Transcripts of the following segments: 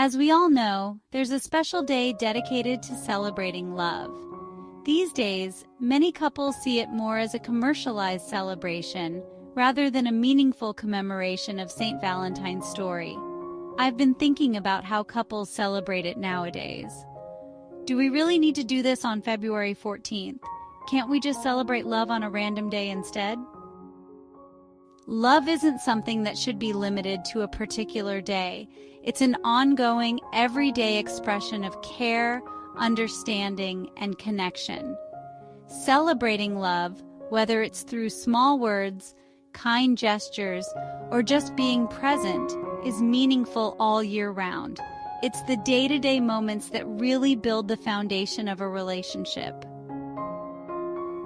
As we all know, there's a special day dedicated to celebrating love. These days, many couples see it more as a commercialized celebration rather than a meaningful commemoration of St. Valentine's story. I've been thinking about how couples celebrate it nowadays. Do we really need to do this on February 14th? Can't we just celebrate love on a random day instead? Love isn't something that should be limited to a particular day. It's an ongoing, everyday expression of care, understanding, and connection. Celebrating love, whether it's through small words, kind gestures, or just being present, is meaningful all year round. It's the day-to-day moments that really build the foundation of a relationship.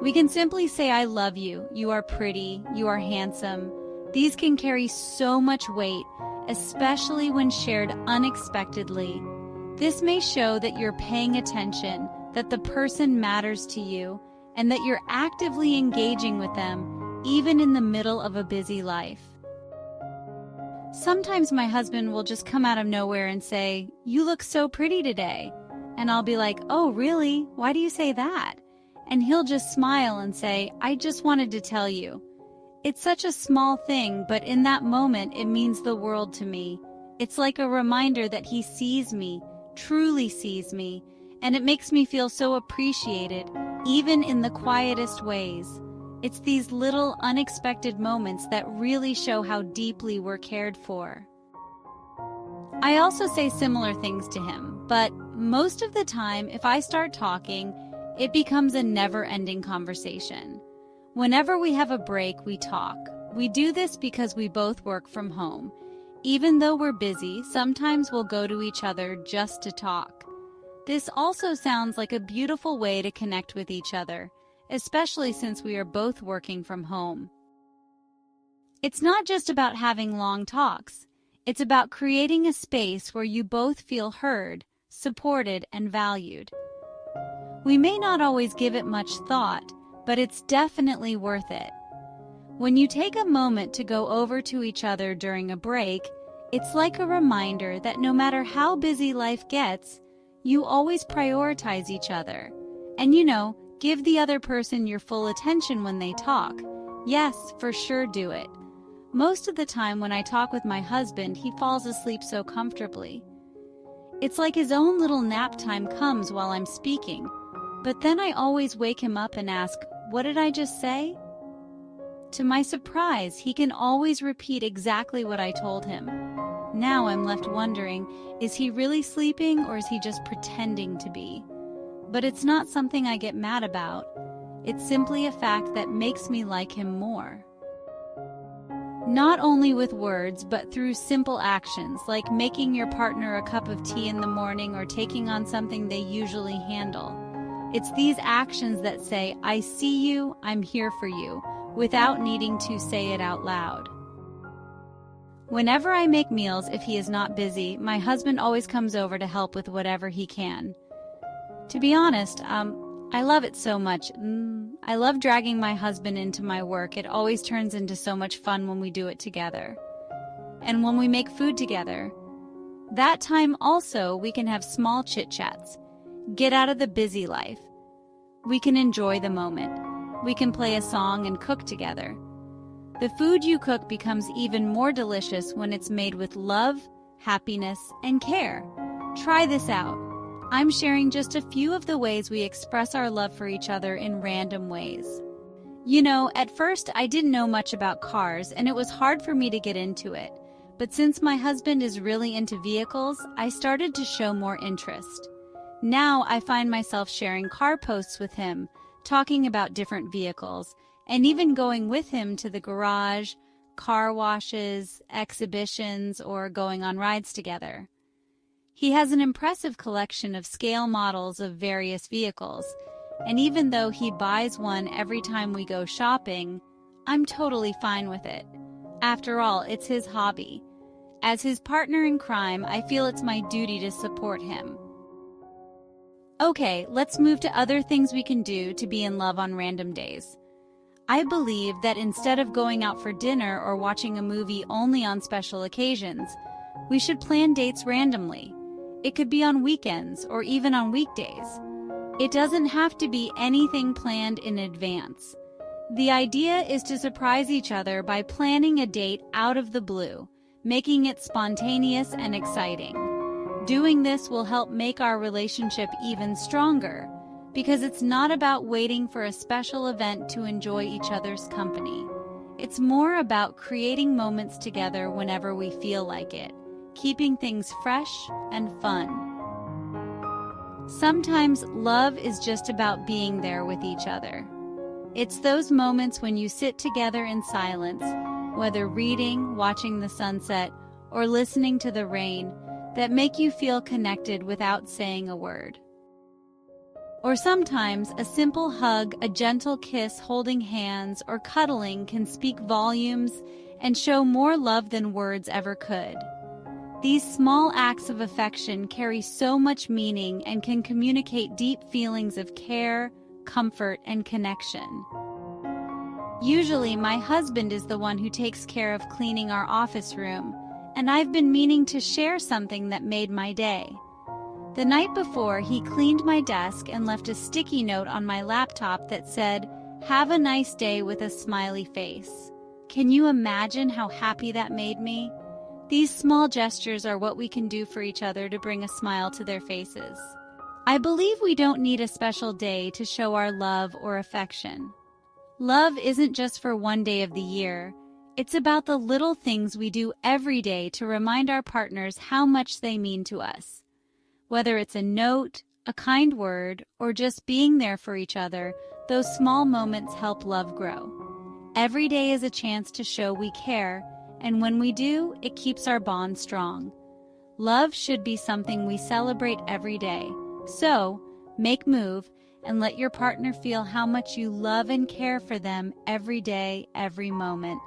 We can simply say, "I love you, you are pretty, you are handsome." These can carry so much weight, especially when shared unexpectedly. This may show that you're paying attention, that the person matters to you, and that you're actively engaging with them, even in the middle of a busy life. Sometimes my husband will just come out of nowhere and say, "You look so pretty today." And I'll be like, "Oh, really? Why do you say that?" And he'll just smile and say, "I just wanted to tell you." It's such a small thing, but in that moment it means the world to me. It's like a reminder that he sees me, truly sees me, and it makes me feel so appreciated, even in the quietest ways. It's these little unexpected moments that really show how deeply we're cared for. I also say similar things to him, but most of the time, if I start talking, it becomes a never-ending conversation. Whenever we have a break, we talk. We do this because we both work from home. Even though we're busy, sometimes we'll go to each other just to talk. This also sounds like a beautiful way to connect with each other, especially since we are both working from home. It's not just about having long talks. It's about creating a space where you both feel heard, supported, and valued. We may not always give it much thought, but it's definitely worth it. When you take a moment to go over to each other during a break, it's like a reminder that no matter how busy life gets, you always prioritize each other. And give the other person your full attention when they talk. Yes, for sure do it. Most of the time when I talk with my husband, he falls asleep so comfortably. It's like his own little nap time comes while I'm speaking. But then I always wake him up and ask, "What did I just say?" To my surprise, he can always repeat exactly what I told him. Now I'm left wondering, is he really sleeping or is he just pretending to be? But it's not something I get mad about. It's simply a fact that makes me like him more. Not only with words, but through simple actions, like making your partner a cup of tea in the morning or taking on something they usually handle. It's these actions that say, "I see you, I'm here for you," without needing to say it out loud. Whenever I make meals, if he is not busy, my husband always comes over to help with whatever he can. To be honest, I love it so much. I love dragging my husband into my work. It always turns into so much fun when we do it together. And when we make food together, that time also we can have small chit-chats. Get out of the busy life. We can enjoy the moment. We can play a song and cook together. The food you cook becomes even more delicious when it's made with love, happiness, and care. Try this out. I'm sharing just a few of the ways we express our love for each other in random ways. At first I didn't know much about cars and it was hard for me to get into it. But since my husband is really into vehicles, I started to show more interest. Now I find myself sharing car posts with him, talking about different vehicles, and even going with him to the garage, car washes, exhibitions, or going on rides together. He has an impressive collection of scale models of various vehicles, and even though he buys one every time we go shopping, I'm totally fine with it. After all, it's his hobby. As his partner in crime, I feel it's my duty to support him. Okay, let's move to other things we can do to be in love on random days. I believe that instead of going out for dinner or watching a movie only on special occasions, we should plan dates randomly. It could be on weekends or even on weekdays. It doesn't have to be anything planned in advance. The idea is to surprise each other by planning a date out of the blue, making it spontaneous and exciting. Doing this will help make our relationship even stronger, because it's not about waiting for a special event to enjoy each other's company. It's more about creating moments together whenever we feel like it, keeping things fresh and fun. Sometimes love is just about being there with each other. It's those moments when you sit together in silence, whether reading, watching the sunset, or listening to the rain, that make you feel connected without saying a word. Or sometimes a simple hug, a gentle kiss, holding hands, or cuddling can speak volumes and show more love than words ever could. These small acts of affection carry so much meaning and can communicate deep feelings of care, comfort, and connection. Usually, my husband is the one who takes care of cleaning our office room, and I've been meaning to share something that made my day. The night before, he cleaned my desk and left a sticky note on my laptop that said, "Have a nice day," with a smiley face. Can you imagine how happy that made me? These small gestures are what we can do for each other to bring a smile to their faces. I believe we don't need a special day to show our love or affection. Love isn't just for one day of the year. It's about the little things we do every day to remind our partners how much they mean to us. Whether it's a note, a kind word, or just being there for each other, those small moments help love grow. Every day is a chance to show we care, and when we do, it keeps our bond strong. Love should be something we celebrate every day. So, make move and let your partner feel how much you love and care for them every day, every moment.